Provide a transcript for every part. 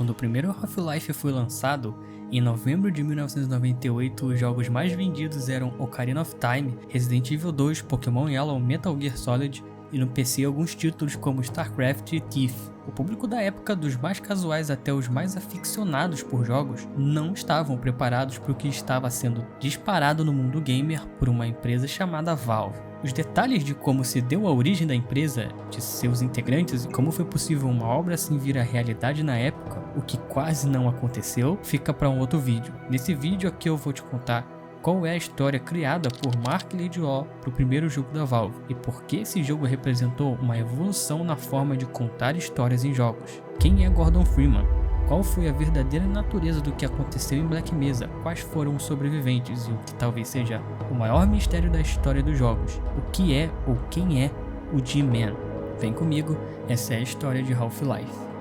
Quando o primeiro Half-Life foi lançado, em novembro de 1998, os jogos mais vendidos eram Ocarina of Time, Resident Evil 2, Pokémon Yellow, Metal Gear Solid e no PC alguns títulos como StarCraft e Thief. O público da época, dos mais casuais até os mais aficionados por jogos, não estavam preparados para o que estava sendo disparado no mundo gamer por uma empresa chamada Valve. Os detalhes de como se deu a origem da empresa, de seus integrantes e como foi possível uma obra assim vir à realidade na época, o que quase não aconteceu, fica para um outro vídeo. Nesse vídeo aqui eu vou te contar qual é a história criada por Mark Laidlaw para o primeiro jogo da Valve e por que esse jogo representou uma evolução na forma de contar histórias em jogos. Quem é Gordon Freeman? Qual foi a verdadeira natureza do que aconteceu em Black Mesa? Quais foram os sobreviventes e o que talvez seja o maior mistério da história dos jogos? O que é ou quem é o G-Man? Vem comigo, essa é a história de Half-Life.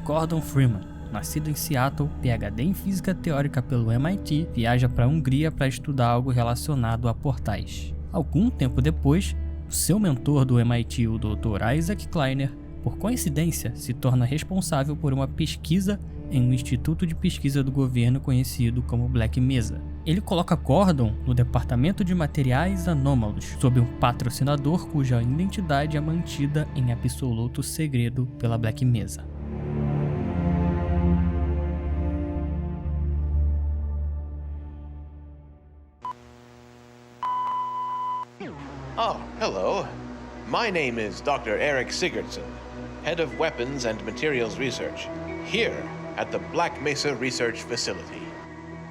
Gordon Freeman, nascido em Seattle, PhD em Física Teórica pelo MIT, viaja para a Hungria para estudar algo relacionado a portais. Algum tempo depois, o seu mentor do MIT, o Dr. Isaac Kleiner, por coincidência, se torna responsável por uma pesquisa em um instituto de pesquisa do governo conhecido como Black Mesa. Ele coloca Gordon no departamento de materiais anômalos, sob um patrocinador cuja identidade é mantida em absoluto segredo pela Black Mesa. Oh, hello. My name is Dr. Eric Sigurdsson, Head of Weapons and Materials Research, here at the Black Mesa Research Facility.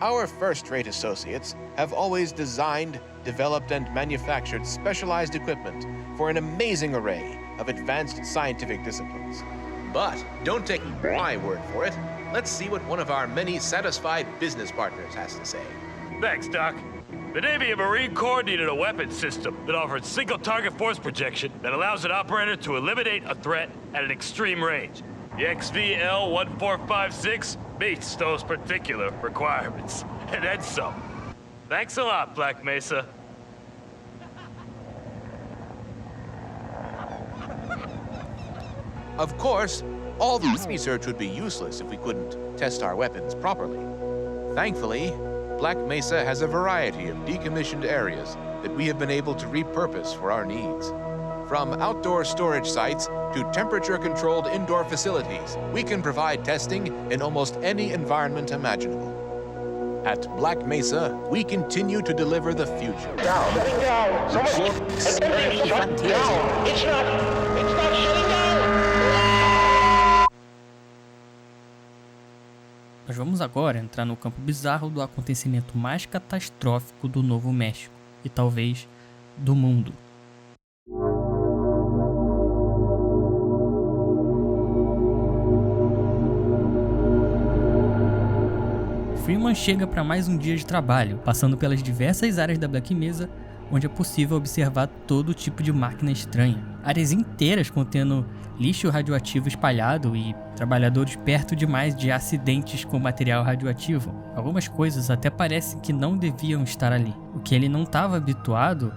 Our first-rate associates have always designed, developed, and manufactured specialized equipment for an amazing array of advanced scientific disciplines. But don't take my word for it. Let's see what one of our many satisfied business partners has to say. Thanks, Doc. The Navy and Marine Corps needed a weapons system that offered single target force projection that allows an operator to eliminate a threat at an extreme range. The XVL-1456 meets those particular requirements, and then some. Thanks a lot, Black Mesa. Of course, all this research would be useless if we couldn't test our weapons properly. Thankfully, Black Mesa has a variety of decommissioned areas that we have been able to repurpose for our needs. From outdoor storage sites to temperature-controlled indoor facilities, we can provide testing in almost any environment imaginable. At Black Mesa, we continue to deliver the future. Down. Shutting down. It's not shutting down. Nós vamos agora entrar no campo bizarro do acontecimento mais catastrófico do Novo México e talvez do mundo. Freeman chega para mais um dia de trabalho, passando pelas diversas áreas da Black Mesa, onde é possível observar todo tipo de máquina estranha. Áreas inteiras contendo lixo radioativo espalhado e trabalhadores perto demais de acidentes com material radioativo. Algumas coisas até parecem que não deviam estar ali. O que ele não estava habituado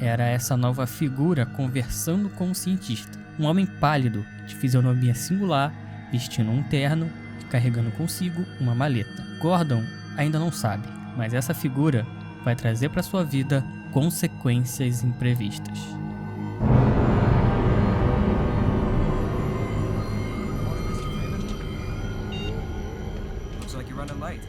era essa nova figura conversando com um cientista. Um homem pálido, de fisionomia singular, vestindo um terno e carregando consigo uma maleta. Gordon ainda não sabe, mas essa figura vai trazer para sua vida consequências imprevistas. Looks like you're running late.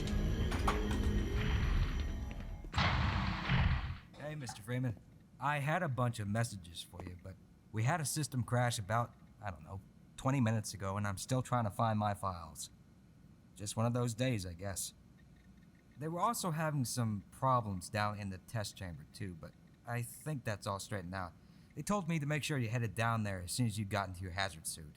Hey, Mr. Freeman. I had a bunch of messages for you, but we had a system crash about, 20 minutes ago, and I'm still trying to find my files. Just one of those days, I guess. They were also having some problems down in the test chamber too, but I think that's all straightened out. They told me to make sure you headed down there as soon as you got into your hazard suit.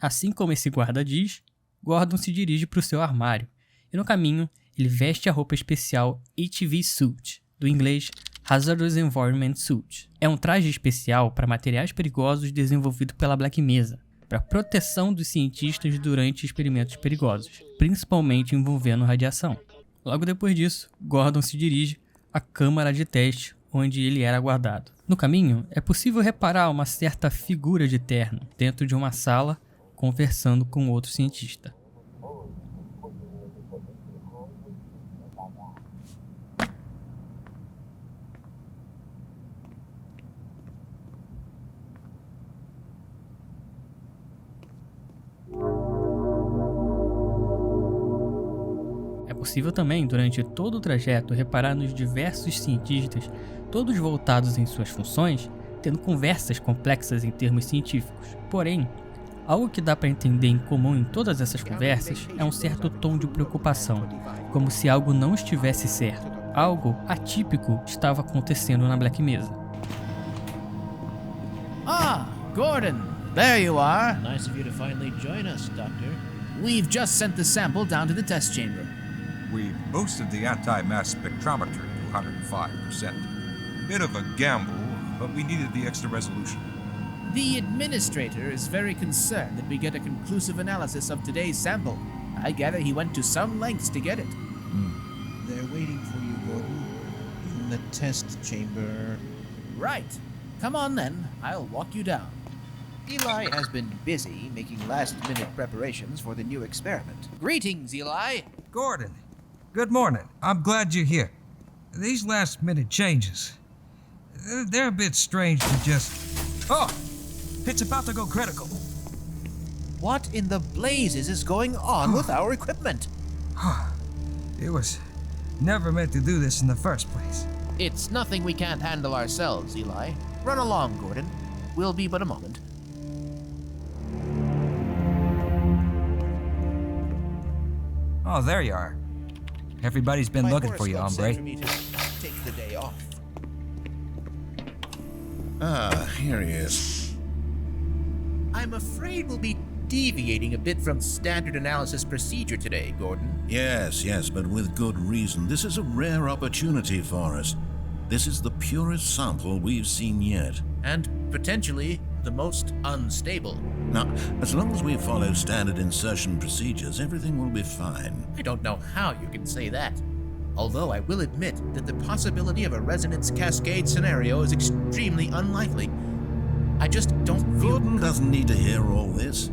Assim como esse guarda diz, Gordon se dirige para o seu armário, e no caminho ele veste a roupa especial HV Suit do inglês Hazardous Environment Suit. É um traje especial para materiais perigosos desenvolvido pela Black Mesa, para proteção dos cientistas durante experimentos perigosos, principalmente envolvendo radiação. Logo depois disso, Gordon se dirige à câmara de teste, onde ele era guardado. No caminho, é possível reparar uma certa figura de terno dentro de uma sala, conversando com outro cientista. É possível também, durante todo o trajeto, reparar nos diversos cientistas, todos voltados em suas funções, tendo conversas complexas em termos científicos. Porém, algo que dá para entender em comum em todas essas conversas é um certo tom de preocupação, como se algo não estivesse certo. Algo atípico estava acontecendo na Black Mesa. Ah, Gordon, there you are. Nice of you to finally join us, Doctor. We've just sent the sample down to the test chamber. We've boosted the anti-mass spectrometer to 105%. Bit of a gamble, but we needed the extra resolution. The administrator is very concerned that we get a conclusive analysis of today's sample. I gather he went to some lengths to get it. They're waiting for you, Gordon, in the test chamber. Right. Come on then, I'll walk you down. Eli has been busy making last-minute preparations for the new experiment. Greetings, Eli. Gordon, good morning. I'm glad you're here. These last-minute changes, they're a bit strange to just... Oh! It's about to go critical. What in the blazes is going on with our equipment? It was never meant to do this in the first place. It's nothing we can't handle ourselves, Eli. Run along, Gordon. We'll be but a moment. Oh, there you are. Everybody's been looking for you, hombre. For me to take the day off. Ah, here he is. I'm afraid we'll be deviating a bit from standard analysis procedure today, Gordon. Yes, but with good reason. This is a rare opportunity for us. This is the purest sample we've seen yet. And potentially the most unstable. Now, as long as we follow standard insertion procedures, everything will be fine. I don't know how you can say that. Although I will admit that the possibility of a resonance cascade scenario is extremely unlikely. I just don't feel... Gordon doesn't need to hear all this.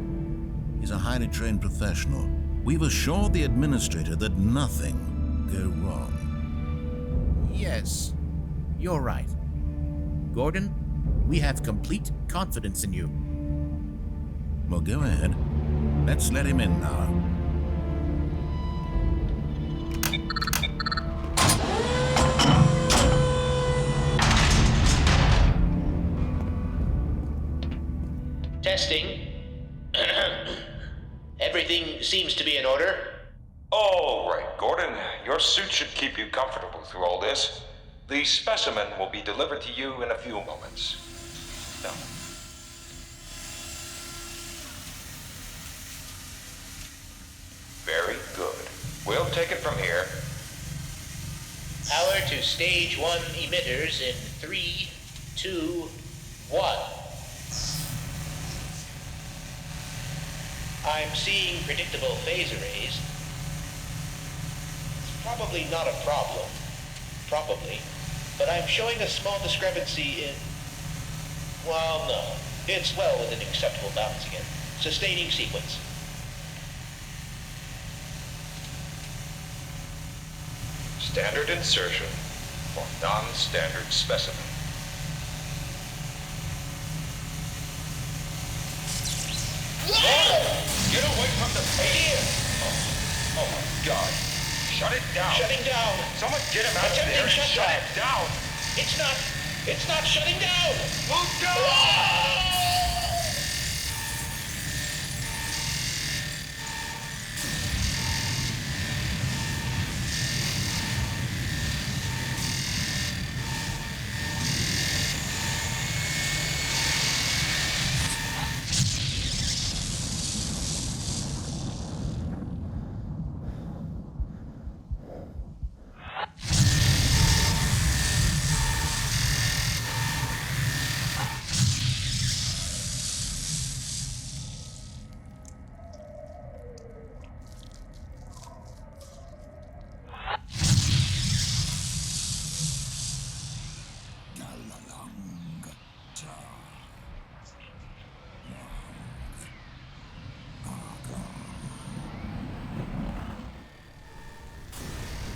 He's a highly trained professional. We've assured the administrator that nothing will go wrong. Yes, you're right. Gordon, we have complete confidence in you. Well, go ahead. Let's let him in now. Testing. Everything seems to be in order. All right, Gordon. Your suit should keep you comfortable through all this. The specimen will be delivered to you in a few moments. Now. Very good. We'll take it from here. Power to stage 1 emitters in 3, 2, 1. I'm seeing predictable phase arrays. It's probably not a problem. Probably. But I'm showing a small discrepancy in... Well, no. It's well within acceptable bounds again. Sustaining sequence. Standard insertion for non-standard specimen. Get away from the page! Oh my God. Shut it down. Shutting down. Someone get him out of there and shut it down. It's not shutting down. Move down!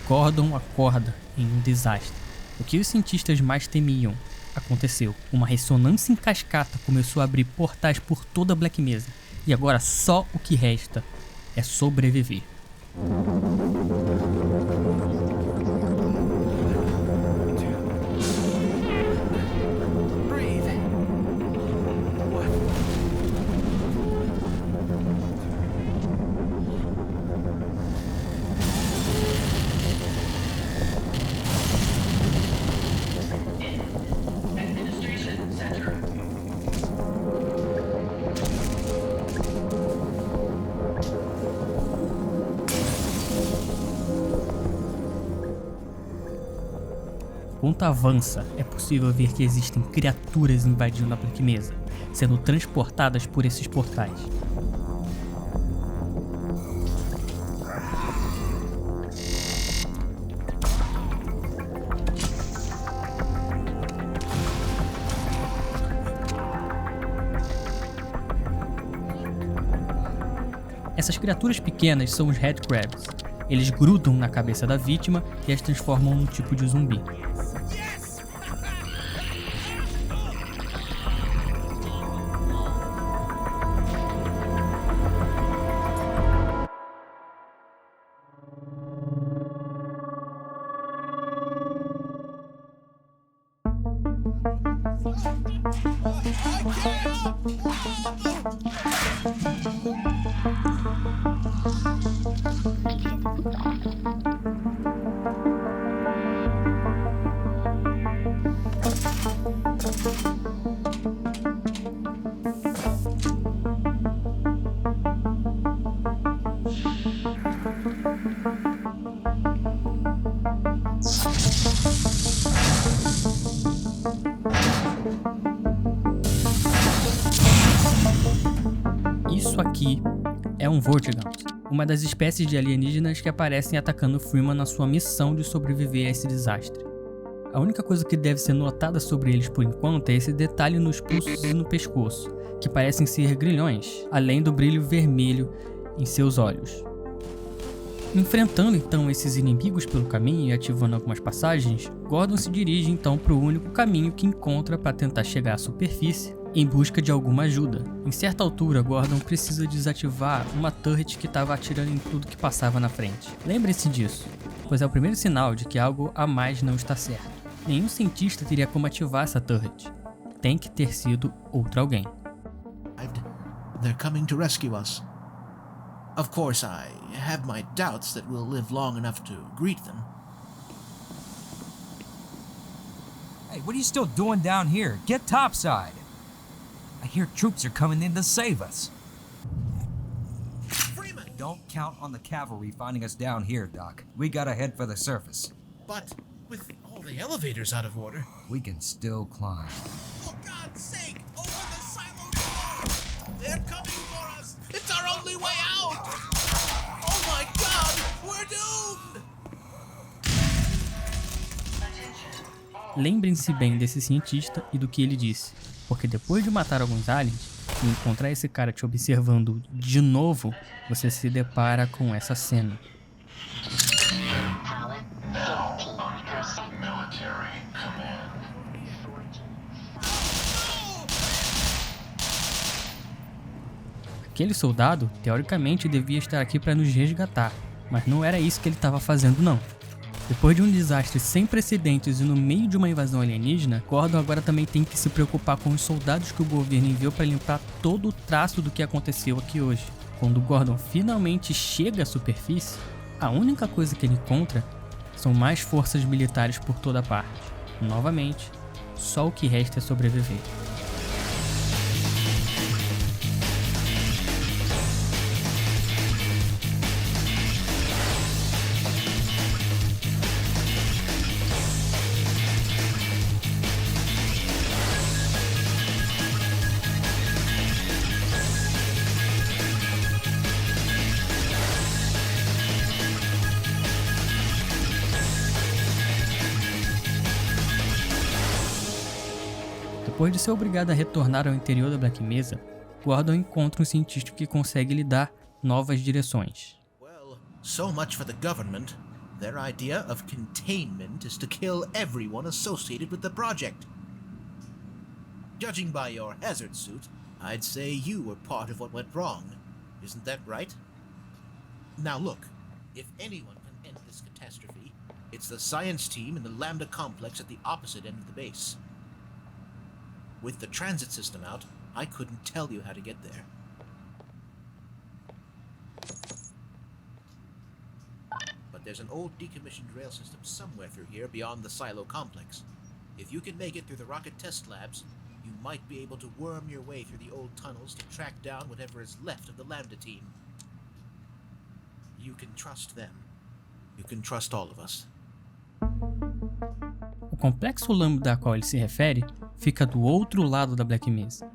Gordon acorda em um desastre. O que os cientistas mais temiam aconteceu. Uma ressonância em cascata começou a abrir portais por toda a Black Mesa. E agora só o que resta é sobreviver. Enquanto avança, é possível ver que existem criaturas invadindo a Black Mesa, sendo transportadas por esses portais. Essas criaturas pequenas são os Headcrabs. Eles grudam na cabeça da vítima e as transformam num tipo de zumbi. Isso aqui é um Vortigaunt, uma das espécies de alienígenas que aparecem atacando Freeman na sua missão de sobreviver a esse desastre. A única coisa que deve ser notada sobre eles por enquanto é esse detalhe nos pulsos e no pescoço, que parecem ser grilhões, além do brilho vermelho em seus olhos. Enfrentando então esses inimigos pelo caminho e ativando algumas passagens, Gordon se dirige então para o único caminho que encontra para tentar chegar à superfície em busca de alguma ajuda. Em certa altura, Gordon precisa desativar uma turret que estava atirando em tudo que passava na frente. Lembre-se disso, pois é o primeiro sinal de que algo a mais não está certo. Nenhum cientista teria como ativar essa turret. Tem que ter sido outro alguém. They're coming to rescue us. Of course, I have my doubts that we'll live long enough to greet them. Hey, what are you still doing down here? Get topside. I hear troops are coming in to save us. Freeman! Don't count on the cavalry finding us down here, Doc. We gotta head for the surface. But with all the elevators out of order... We can still climb. For God's sake, open the silo door! They're coming for us! It's our only way out! Oh my God! We're doomed! Lembrem-se bem desse cientista e do que ele disse, porque depois de matar alguns aliens e encontrar esse cara te observando de novo, você se depara com essa cena. Aquele soldado, teoricamente, devia estar aqui para nos resgatar, mas não era isso que ele estava fazendo não. Depois de um desastre sem precedentes e no meio de uma invasão alienígena, Gordon agora também tem que se preocupar com os soldados que o governo enviou para limpar todo o traço do que aconteceu aqui hoje. Quando Gordon finalmente chega à superfície, a única coisa que ele encontra são mais forças militares por toda parte. Novamente, só o que resta é sobreviver. Depois de ser obrigado a retornar ao interior da Black Mesa, Gordon encontra um cientista que consegue lhe dar novas direções. Well, so much for the government. Their idea of containment is to kill everyone associated with the project. Judging by your hazard suit, I'd say you were part of what went wrong. Isn't that right? Now look, if anyone can end this catastrophe, it's the science team in the Lambda complex at the opposite end of the base. With the transit system out, I couldn't tell you how to get there. But there's an old decommissioned rail system somewhere through here beyond the silo complex. If you can make it through the rocket test labs, you might be able to worm your way through the old tunnels to track down whatever is left of the Lambda team. You can trust them. You can trust all of us. O complexo Lambda a qual ele se refere fica do outro lado da Black Mesa.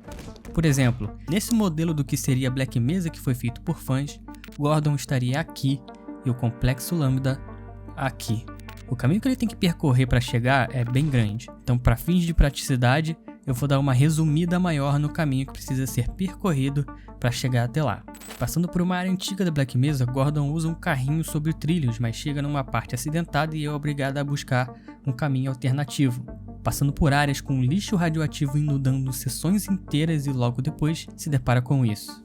Por exemplo, nesse modelo do que seria a Black Mesa que foi feito por fãs, Gordon estaria aqui e o complexo Lambda aqui. O caminho que ele tem que percorrer para chegar é bem grande, então para fins de praticidade eu vou dar uma resumida maior no caminho que precisa ser percorrido para chegar até lá. Passando por uma área antiga da Black Mesa, Gordon usa um carrinho sobre trilhos, mas chega numa parte acidentada e é obrigado a buscar um caminho alternativo. Passando por áreas com lixo radioativo inundando seções inteiras e logo depois se depara com isso.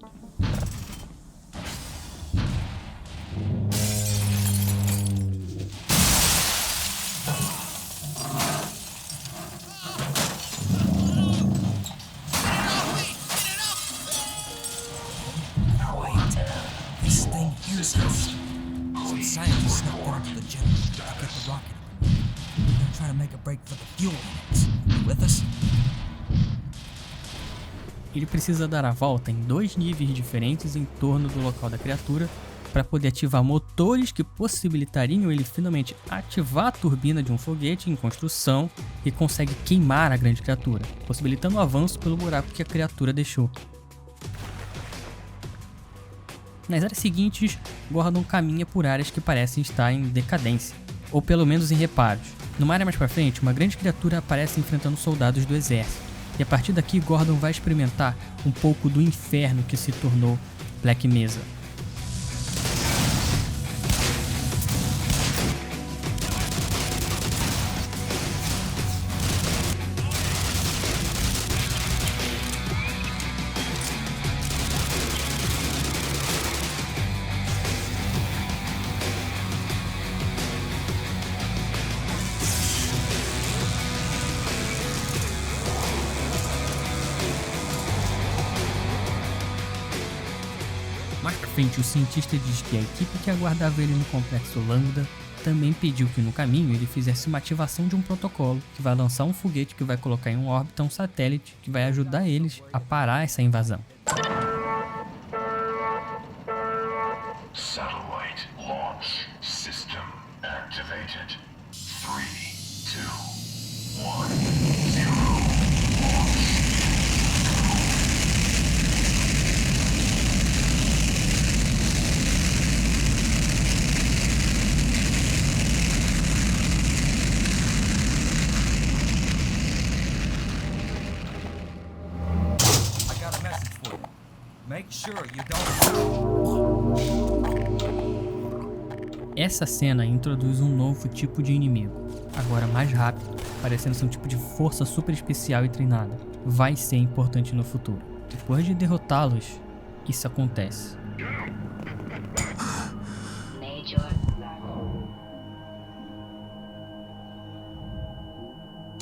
Ele precisa dar a volta em 2 níveis diferentes em torno do local da criatura para poder ativar motores que possibilitariam ele finalmente ativar a turbina de um foguete em construção e consegue queimar a grande criatura, possibilitando o avanço pelo buraco que a criatura deixou. Nas áreas seguintes, Gordon caminha por áreas que parecem estar em decadência, ou pelo menos em reparos. Numa área mais pra frente, uma grande criatura aparece enfrentando soldados do exército, e a partir daqui Gordon vai experimentar um pouco do inferno que se tornou Black Mesa. Mais pra frente, o cientista diz que a equipe que aguardava ele no complexo Lambda também pediu que no caminho ele fizesse uma ativação de um protocolo que vai lançar um foguete que vai colocar em órbita um satélite que vai ajudar eles a parar essa invasão. Satellite launch system activated. 3, 2, 1, 0. Launch. Essa cena introduz um novo tipo de inimigo, agora mais rápido, parecendo ser um tipo de força super especial e treinada. Vai ser importante no futuro. Depois de derrotá-los, isso acontece. Major.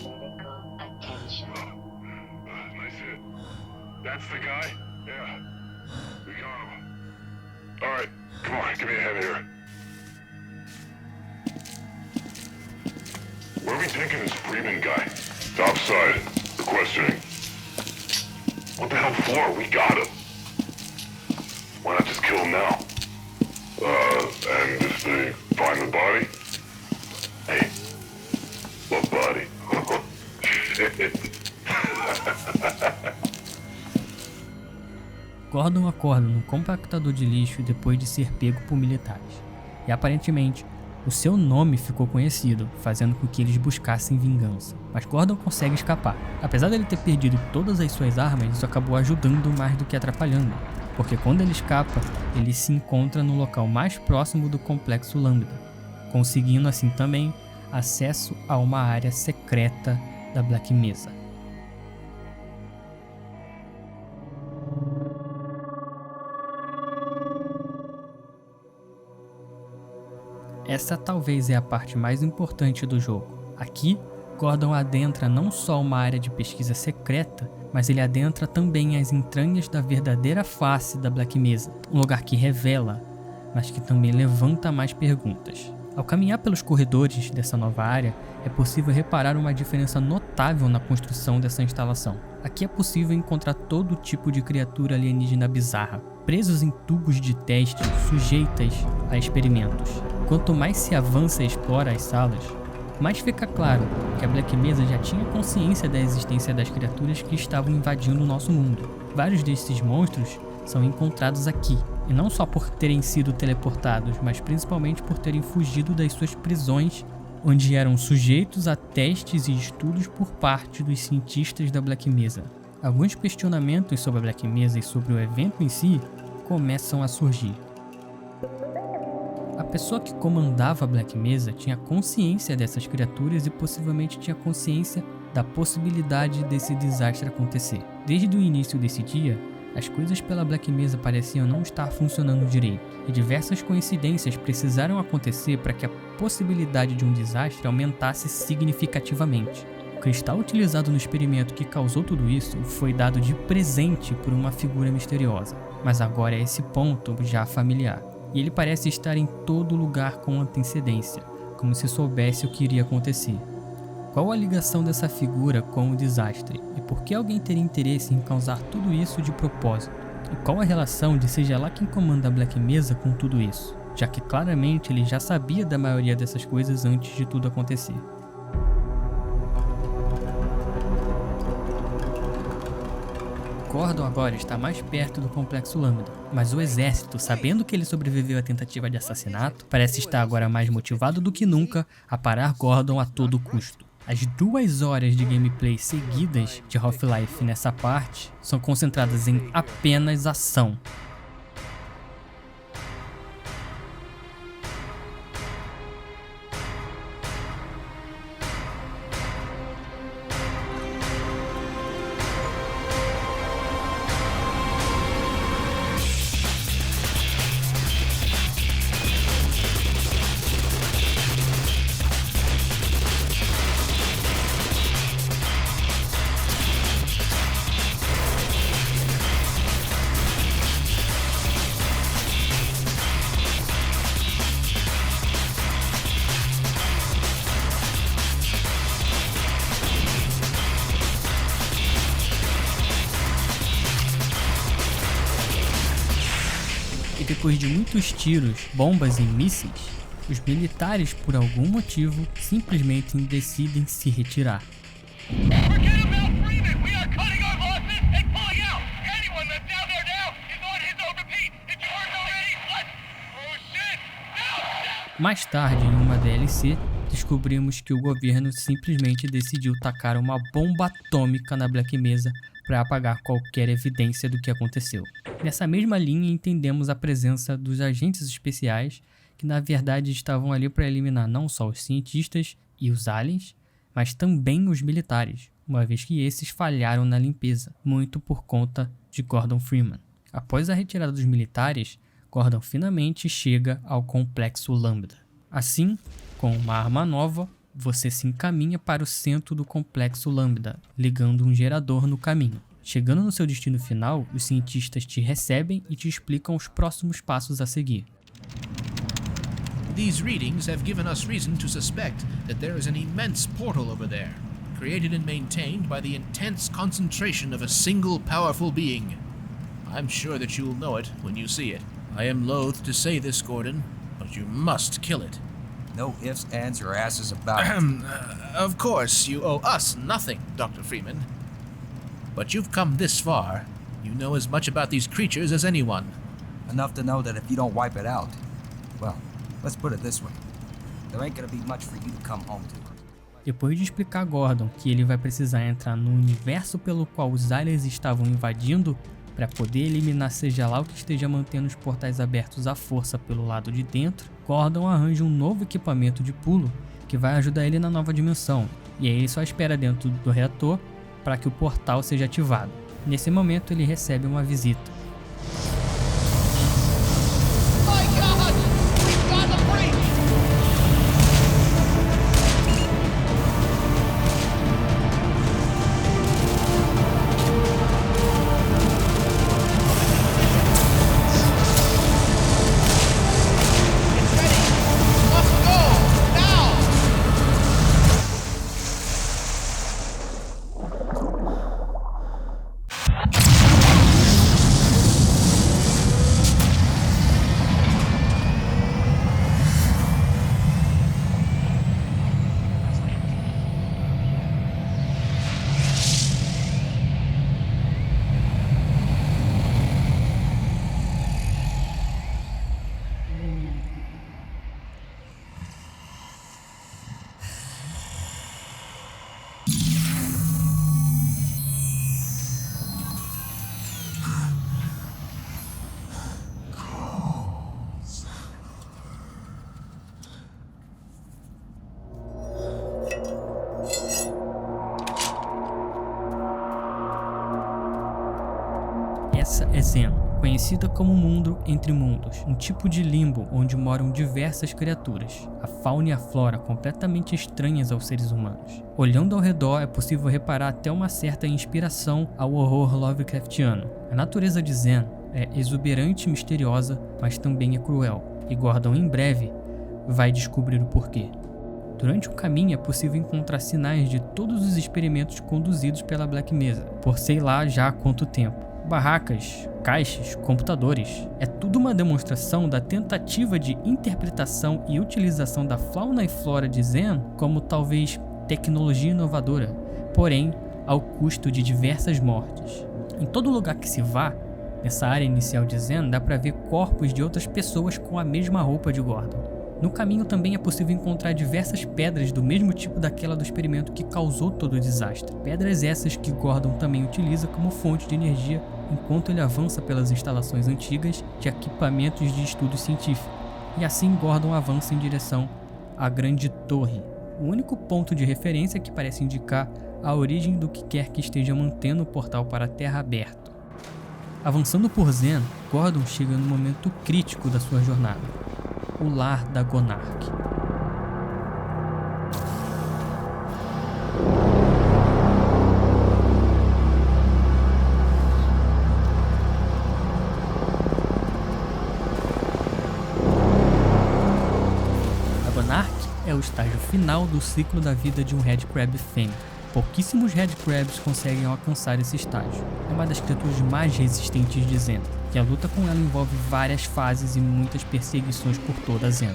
Medical attention. Nice hit. That's the guy? Yeah. We got him. Alright, come on, give me a hand here. Where are we taking this Freeman guy? Topside. Requesting. What the hell for? We got him. Why not just kill him now? And if they find the body? Hey. What body? Shit. Gordon acorda num compactador de lixo depois de ser pego por militares. E aparentemente, o seu nome ficou conhecido, fazendo com que eles buscassem vingança. Mas Gordon consegue escapar. Apesar dele ter perdido todas as suas armas, isso acabou ajudando mais do que atrapalhando. Porque quando ele escapa, ele se encontra no local mais próximo do complexo Lambda, conseguindo assim também acesso a uma área secreta da Black Mesa. Essa talvez é a parte mais importante do jogo. Aqui, Gordon adentra não só uma área de pesquisa secreta, mas ele adentra também as entranhas da verdadeira face da Black Mesa, um lugar que revela, mas que também levanta mais perguntas. Ao caminhar pelos corredores dessa nova área, é possível reparar uma diferença notável na construção dessa instalação. Aqui é possível encontrar todo tipo de criatura alienígena bizarra, presos em tubos de teste, sujeitas a experimentos. Quanto mais se avança e explora as salas, mais fica claro que a Black Mesa já tinha consciência da existência das criaturas que estavam invadindo o nosso mundo. Vários desses monstros são encontrados aqui, e não só por terem sido teleportados, mas principalmente por terem fugido das suas prisões, onde eram sujeitos a testes e estudos por parte dos cientistas da Black Mesa. Alguns questionamentos sobre a Black Mesa e sobre o evento em si começam a surgir. A pessoa que comandava a Black Mesa tinha consciência dessas criaturas e possivelmente tinha consciência da possibilidade desse desastre acontecer. Desde o início desse dia, as coisas pela Black Mesa pareciam não estar funcionando direito, e diversas coincidências precisaram acontecer para que a possibilidade de um desastre aumentasse significativamente. O cristal utilizado no experimento que causou tudo isso foi dado de presente por uma figura misteriosa, mas agora é esse ponto já familiar, e ele parece estar em todo lugar com antecedência, como se soubesse o que iria acontecer. Qual a ligação dessa figura com o desastre? E por que alguém teria interesse em causar tudo isso de propósito? E qual a relação de seja lá quem comanda a Black Mesa com tudo isso? Já que claramente ele já sabia da maioria dessas coisas antes de tudo acontecer. Gordon agora está mais perto do Complexo Lambda, mas o exército, sabendo que ele sobreviveu à tentativa de assassinato, parece estar agora mais motivado do que nunca a parar Gordon a todo custo. As 2 horas de gameplay seguidas de Half-Life nessa parte são concentradas em apenas ação. E depois de muitos tiros, bombas e mísseis, os militares, por algum motivo, simplesmente decidem se retirar. Mais tarde, em uma DLC, descobrimos que o governo simplesmente decidiu tacar uma bomba atômica na Black Mesa para apagar qualquer evidência do que aconteceu. Nessa mesma linha, entendemos a presença dos agentes especiais, que na verdade estavam ali para eliminar não só os cientistas e os aliens, mas também os militares, uma vez que esses falharam na limpeza, muito por conta de Gordon Freeman. Após a retirada dos militares, Gordon finalmente chega ao Complexo Lambda. Assim, com uma arma nova, você se encaminha para o centro do Complexo Lambda, ligando um gerador no caminho. Chegando no seu destino final, os cientistas te recebem e te explicam os próximos passos a seguir. These readings have given us reason to suspect that there is an immense portal over there, created and maintained by the intense concentration of a single powerful being. I'm sure that you'll know it when you see it. I am loath to say this, Gordon, but you must kill it. No ifs, ands, or asses about it. Of course, you owe us nothing, Dr. Freeman. But you've come this far. You know as much about these creatures as anyone. Enough to know that if you don't wipe it out, well, let's put it this way. There ain't gonna be much for you to come home to. Depois de explicar a Gordon que ele vai precisar entrar no universo pelo qual os aliens estavam invadindo, Para poder eliminar seja lá o que esteja mantendo os portais abertos à força pelo lado de dentro, Gordon arranja um novo equipamento de pulo que vai ajudar ele na nova dimensão, e aí ele só espera dentro do reator para que o portal seja ativado. Nesse momento ele recebe uma visita. Essa é Xen, conhecida como Mundo entre Mundos, um tipo de limbo onde moram diversas criaturas, a fauna e a flora completamente estranhas aos seres humanos. Olhando ao redor é possível reparar até uma certa inspiração ao horror Lovecraftiano. A natureza de Xen é exuberante e misteriosa, mas também é cruel, e Gordon em breve vai descobrir o porquê. Durante o caminho é possível encontrar sinais de todos os experimentos conduzidos pela Black Mesa, por sei lá já há quanto tempo. Barracas, caixas, computadores. É tudo uma demonstração da tentativa de interpretação e utilização da fauna e flora de Xen como talvez tecnologia inovadora, porém ao custo de diversas mortes. Em todo lugar que se vá, nessa área inicial de Xen, dá para ver corpos de outras pessoas com a mesma roupa de Gordon. No caminho também é possível encontrar diversas pedras do mesmo tipo daquela do experimento que causou todo o desastre. Pedras essas que Gordon também utiliza como fonte de energia enquanto ele avança pelas instalações antigas de equipamentos de estudo científico. E assim Gordon avança em direção à Grande Torre, o único ponto de referência que parece indicar a origem do que quer que esteja mantendo o portal para a Terra aberto. Avançando por Xen, Gordon chega no momento crítico da sua jornada. O lar da Gonarch. A Gonarch é o estágio final do ciclo da vida de um Headcrab fêmea. Pouquíssimos Headcrabs conseguem alcançar esse estágio. É uma das criaturas mais resistentes de Xen, e a luta com ela envolve várias fases e muitas perseguições por toda a Xen.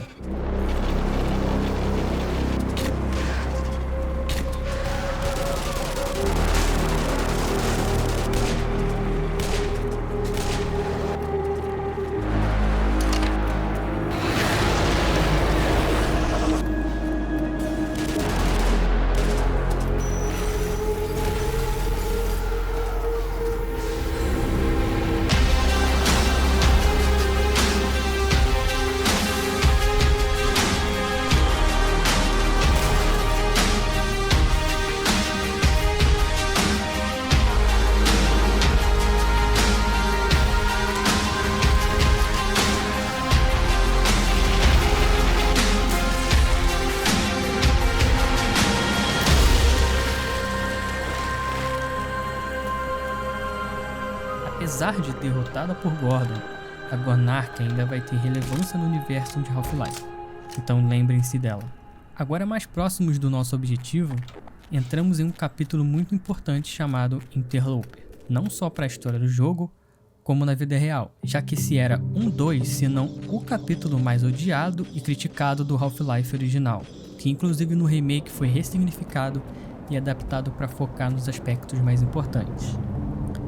Apesar de derrotada por Gordon, a Gonarch ainda vai ter relevância no universo de Half-Life, então lembrem-se dela. Agora, mais próximos do nosso objetivo, entramos em um capítulo muito importante chamado Interloper, não só para a história do jogo, como na vida real, já que esse era se não o capítulo mais odiado e criticado do Half-Life original, que inclusive no remake foi ressignificado e adaptado para focar nos aspectos mais importantes.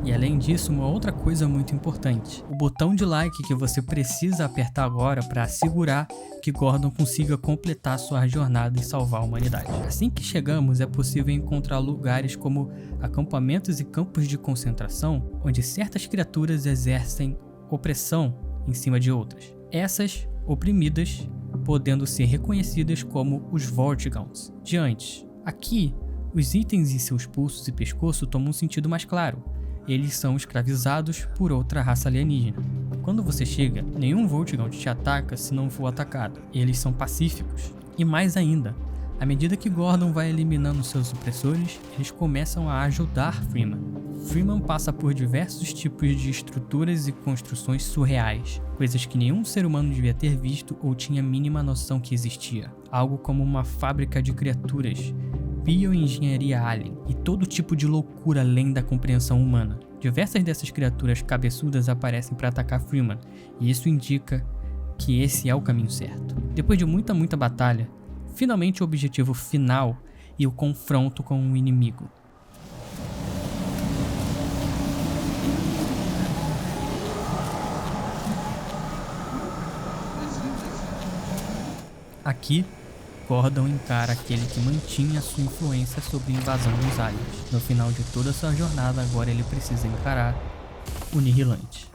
E além disso, uma outra coisa muito importante, o botão de like que você precisa apertar agora para assegurar que Gordon consiga completar sua jornada e salvar a humanidade. Assim que chegamos, é possível encontrar lugares como acampamentos e campos de concentração, onde certas criaturas exercem opressão em cima de outras. Essas oprimidas podendo ser reconhecidas como os Vortigaunts de antes. Aqui, os itens em seus pulsos e pescoço tomam um sentido mais claro. Eles são escravizados por outra raça alienígena. Quando você chega, nenhum Vortigaunt te ataca se não for atacado. Eles são pacíficos. E mais ainda, à medida que Gordon vai eliminando seus opressores, eles começam a ajudar Freeman. Freeman passa por diversos tipos de estruturas e construções surreais, coisas que nenhum ser humano devia ter visto ou tinha a mínima noção que existia. Algo como uma fábrica de criaturas, bioengenharia alien e todo tipo de loucura além da compreensão humana. Diversas dessas criaturas cabeçudas aparecem para atacar Freeman, e isso indica que esse é o caminho certo. Depois de muita batalha, finalmente o objetivo final e o confronto com o inimigo. Aqui, Gordon encara aquele que mantinha sua influência sobre a invasão dos aliens. No final de toda sua jornada, agora ele precisa encarar o Nihilante.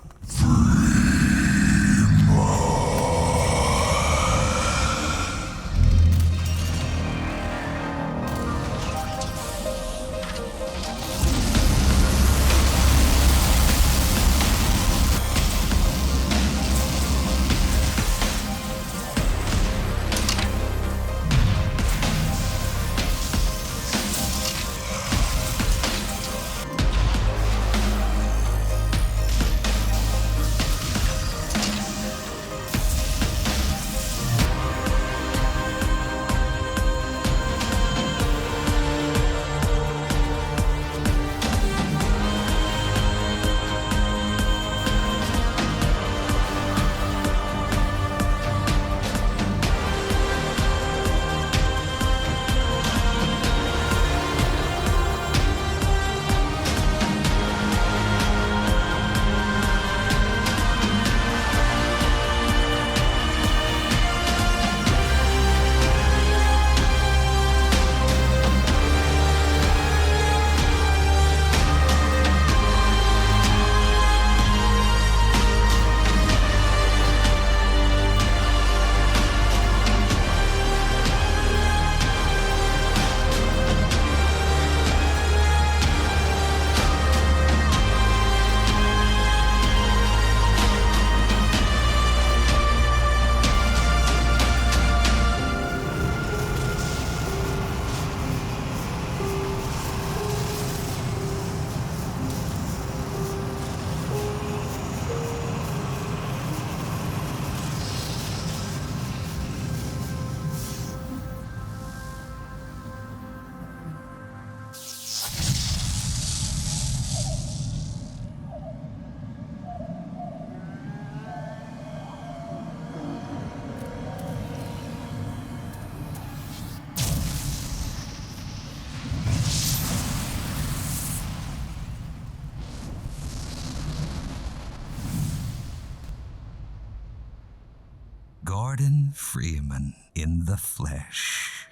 Gordon Freeman in the flesh.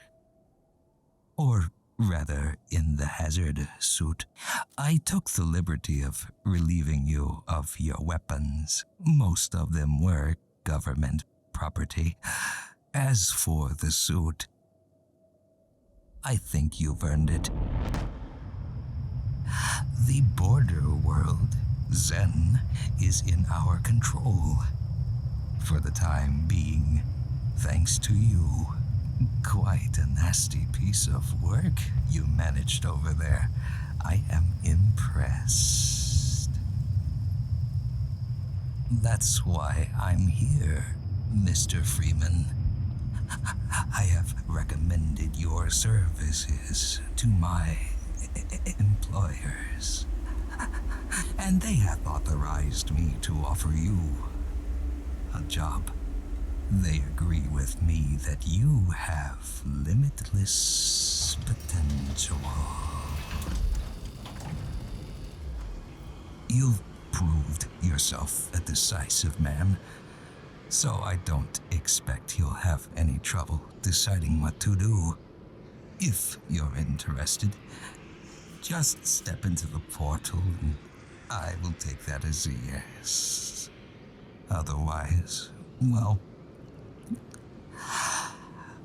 Or rather, in the hazard suit. I took the liberty of relieving you of your weapons. Most of them were government property. As for the suit, I think you've earned it. The border world, Zen, is in our control. For the time being, thanks to you. Quite a nasty piece of work you managed over there. I am impressed. That's why I'm here, Mr. Freeman. I have recommended your services to my employers, and they have authorized me to offer you a job. They agree with me that you have limitless potential. You've proved yourself a decisive man, so I don't expect you'll have any trouble deciding what to do. If you're interested, just step into the portal and I will take that as a yes. Otherwise, well,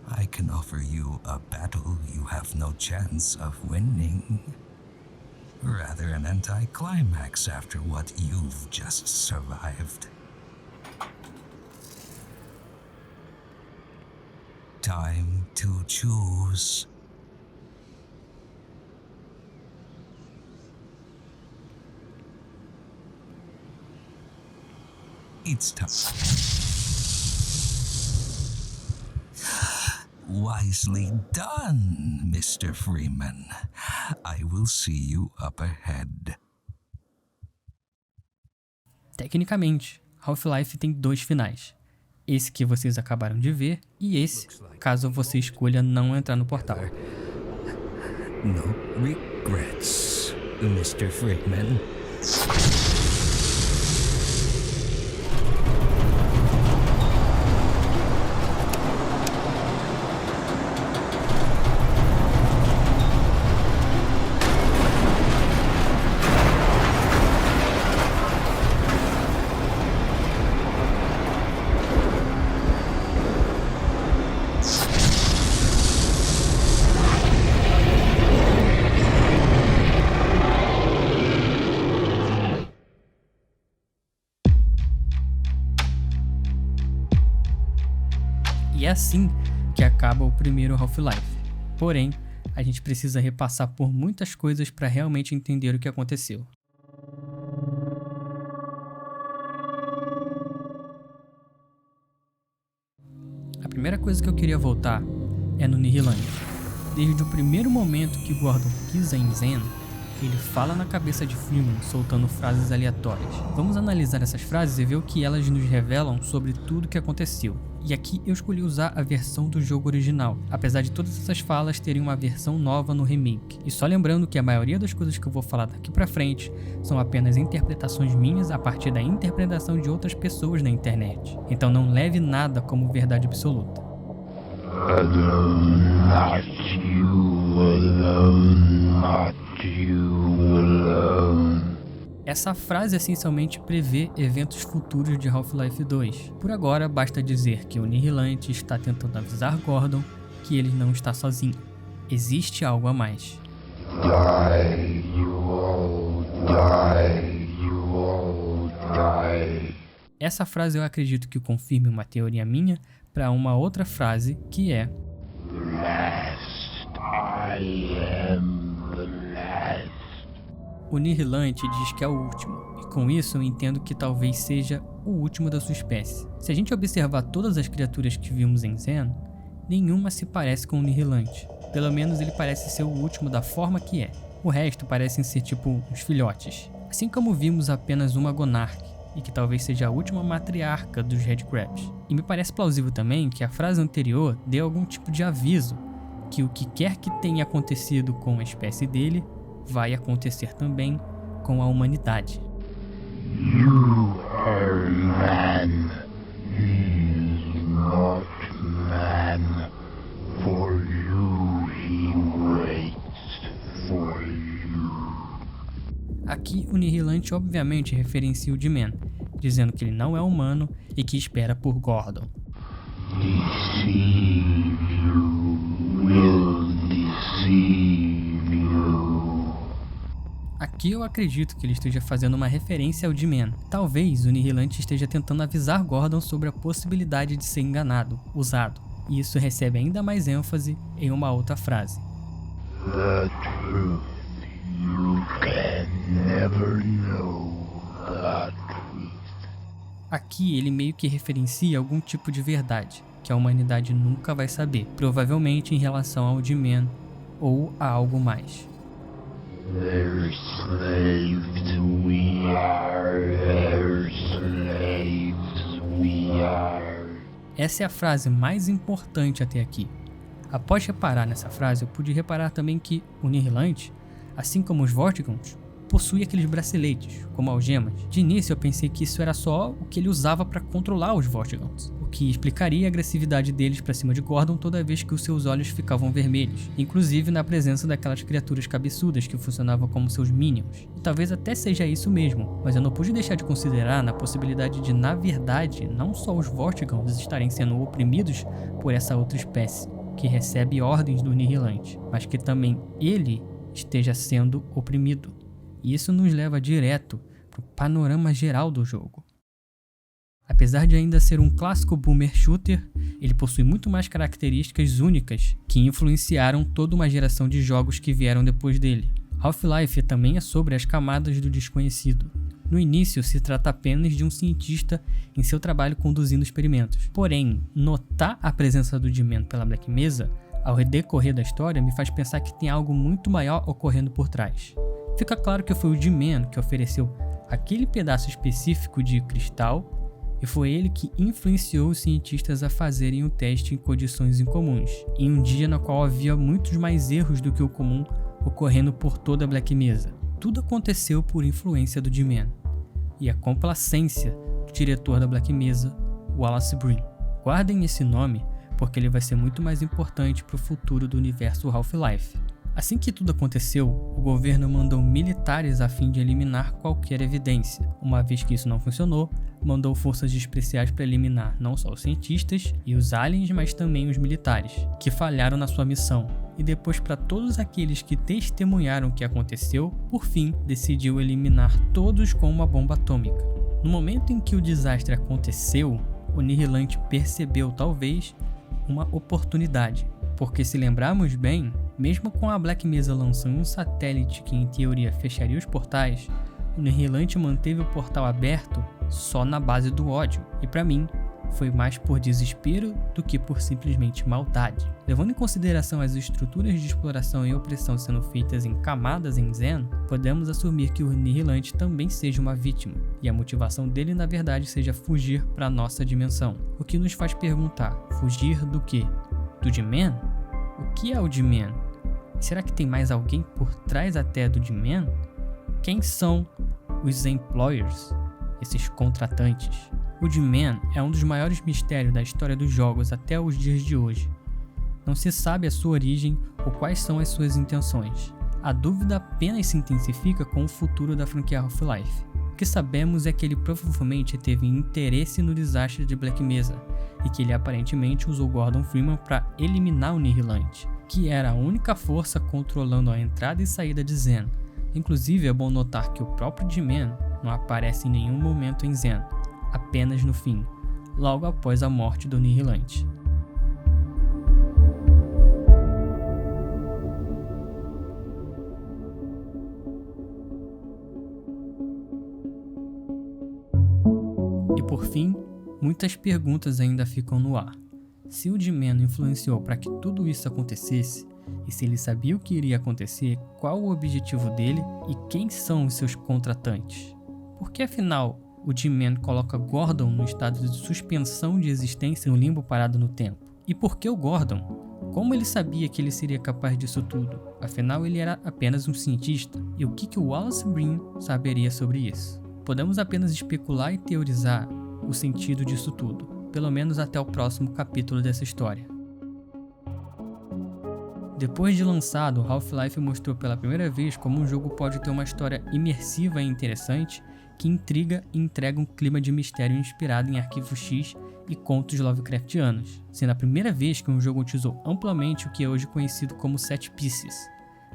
I can offer you a battle you have no chance of winning. Rather an anticlimax after what you've just survived. Time to choose. It's time. Wisely done, Mr. Freeman. I will see you up ahead. Tecnicamente, Half-Life tem 2 finais. Esse que vocês acabaram de ver e esse, caso você escolha não entrar no portal. No regrets, Mr. Freeman. E é assim que acaba o primeiro Half-Life. Porém, a gente precisa repassar por muitas coisas para realmente entender o que aconteceu. A primeira coisa que eu queria voltar é no Nihilante. Desde o primeiro momento que Gordon pisa em Xen, ele fala na cabeça de Freeman, soltando frases aleatórias. Vamos analisar essas frases e ver o que elas nos revelam sobre tudo o que aconteceu. E aqui eu escolhi usar a versão do jogo original, apesar de todas essas falas terem uma versão nova no remake. E só lembrando que a maioria das coisas que eu vou falar daqui pra frente são apenas interpretações minhas a partir da interpretação de outras pessoas na internet. Então não leve nada como verdade absoluta. Essa frase essencialmente prevê eventos futuros de Half-Life 2. Por agora, basta dizer que o Nihilante está tentando avisar Gordon que ele não está sozinho. Existe algo a mais. Die, you all die, you all die. Essa frase eu acredito que confirme uma teoria minha para uma outra frase que é: Last, I am the last. O Nihilante diz que é o último, e com isso eu entendo que talvez seja o último da sua espécie. Se a gente observar todas as criaturas que vimos em Xen, nenhuma se parece com o Nihilante. Pelo menos ele parece ser o último da forma que é. O resto parecem ser tipo uns filhotes. Assim como vimos apenas uma Gonarch, e que talvez seja a última matriarca dos Headcrabs. E me parece plausível também que a frase anterior dê algum tipo de aviso que o que quer que tenha acontecido com a espécie dele vai acontecer também com a humanidade. You are man. He is not man. For you he waits for you. Aqui o Nihilante obviamente referencia o D-Man, dizendo que ele não é humano e que espera por Gordon. Deceive you, will deceive you. Aqui eu acredito que ele esteja fazendo uma referência ao D-Man. Talvez o Nihilante esteja tentando avisar Gordon sobre a possibilidade de ser enganado, usado. E isso recebe ainda mais ênfase em uma outra frase. The truth. You can never know the truth. Aqui ele meio que referencia algum tipo de verdade que a humanidade nunca vai saber, provavelmente em relação ao D-Man ou a algo mais. Their slaves we are, their slaves we are. Essa é a frase mais importante até aqui. Após reparar nessa frase, eu pude reparar também que o Nihilante, assim como os Vortigaunts, possui aqueles braceletes, como algemas. De início eu pensei que isso era só o que ele usava para controlar os Vortigaunts, o que explicaria a agressividade deles para cima de Gordon toda vez que os seus olhos ficavam vermelhos, inclusive na presença daquelas criaturas cabeçudas que funcionavam como seus minions. E talvez até seja isso mesmo, mas eu não pude deixar de considerar na possibilidade de, na verdade, não só os Vortigaunts estarem sendo oprimidos por essa outra espécie, que recebe ordens do Nihilante, mas que também ele esteja sendo oprimido. E isso nos leva direto para o panorama geral do jogo. Apesar de ainda ser um clássico boomer shooter, ele possui muito mais características únicas que influenciaram toda uma geração de jogos que vieram depois dele. Half-Life também é sobre as camadas do desconhecido. No início, se trata apenas de um cientista em seu trabalho conduzindo experimentos. Porém, notar a presença do D-Man pela Black Mesa, ao decorrer da história, me faz pensar que tem algo muito maior ocorrendo por trás. Fica claro que foi o D-Man que ofereceu aquele pedaço específico de cristal, e foi ele que influenciou os cientistas a fazerem o teste em condições incomuns, em um dia no qual havia muitos mais erros do que o comum ocorrendo por toda a Black Mesa. Tudo aconteceu por influência do D-Man e a complacência do diretor da Black Mesa, Wallace Breen. Guardem esse nome porque ele vai ser muito mais importante para o futuro do universo Half-Life. Assim que tudo aconteceu, o governo mandou militares a fim de eliminar qualquer evidência. Uma vez que isso não funcionou, mandou forças especiais para eliminar não só os cientistas e os aliens, mas também os militares, que falharam na sua missão. E depois, para todos aqueles que testemunharam o que aconteceu, por fim, decidiu eliminar todos com uma bomba atômica. No momento em que o desastre aconteceu, o Nihilante percebeu, talvez, uma oportunidade. Porque se lembrarmos bem, mesmo com a Black Mesa lançando um satélite que em teoria fecharia os portais, o Nihilante manteve o portal aberto só na base do ódio. E para mim, foi mais por desespero do que por simplesmente maldade. Levando em consideração as estruturas de exploração e opressão sendo feitas em camadas em Xen, podemos assumir que o Nihilante também seja uma vítima, e a motivação dele na verdade seja fugir para nossa dimensão. O que nos faz perguntar, fugir do quê? Do D-Man? O que é o D-Man? Será que tem mais alguém por trás até do D-Man? Quem são os Employers, esses contratantes? O D-Man é um dos maiores mistérios da história dos jogos até os dias de hoje. Não se sabe a sua origem ou quais são as suas intenções. A dúvida apenas se intensifica com o futuro da franquia Half-Life. O que sabemos é que ele provavelmente teve interesse no desastre de Black Mesa e que ele aparentemente usou Gordon Freeman para eliminar o Nihilante, que era a única força controlando a entrada e saída de Xen. Inclusive é bom notar que o próprio D-Man não aparece em nenhum momento em Xen, apenas no fim, logo após a morte do Nihilante. E por fim, muitas perguntas ainda ficam no ar. Se o D-Man influenciou para que tudo isso acontecesse, e se ele sabia o que iria acontecer, qual o objetivo dele e quem são os seus contratantes? Porque afinal, o D-Man coloca Gordon no estado de suspensão de existência no limbo parado no tempo? E por que o Gordon? Como ele sabia que ele seria capaz disso tudo? Afinal, ele era apenas um cientista. E o que o Wallace Breen saberia sobre isso? Podemos apenas especular e teorizar o sentido disso tudo, pelo menos até o próximo capítulo dessa história. Depois de lançado, Half-Life mostrou pela primeira vez como um jogo pode ter uma história imersiva e interessante que intriga e entrega um clima de mistério inspirado em Arquivo X e contos Lovecraftianos, sendo a primeira vez que um jogo utilizou amplamente o que é hoje conhecido como set pieces,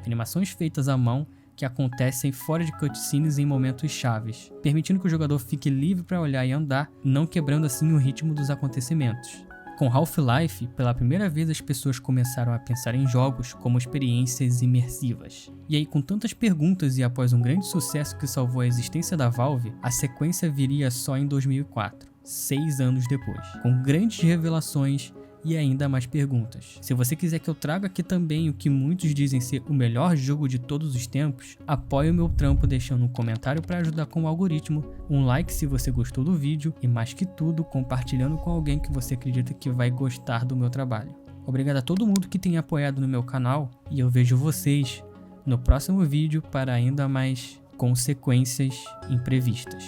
animações feitas à mão que acontecem fora de cutscenes em momentos chaves, permitindo que o jogador fique livre para olhar e andar, não quebrando assim o ritmo dos acontecimentos. Com Half-Life, pela primeira vez as pessoas começaram a pensar em jogos como experiências imersivas. E aí, com tantas perguntas e após um grande sucesso que salvou a existência da Valve, a sequência viria só em 2004, 6 anos depois, com grandes revelações e ainda mais perguntas. Se você quiser que eu traga aqui também o que muitos dizem ser o melhor jogo de todos os tempos, apoie o meu trampo deixando um comentário para ajudar com o algoritmo, um like se você gostou do vídeo e mais que tudo, compartilhando com alguém que você acredita que vai gostar do meu trabalho. Obrigado a todo mundo que tem apoiado no meu canal e eu vejo vocês no próximo vídeo para ainda mais consequências imprevistas.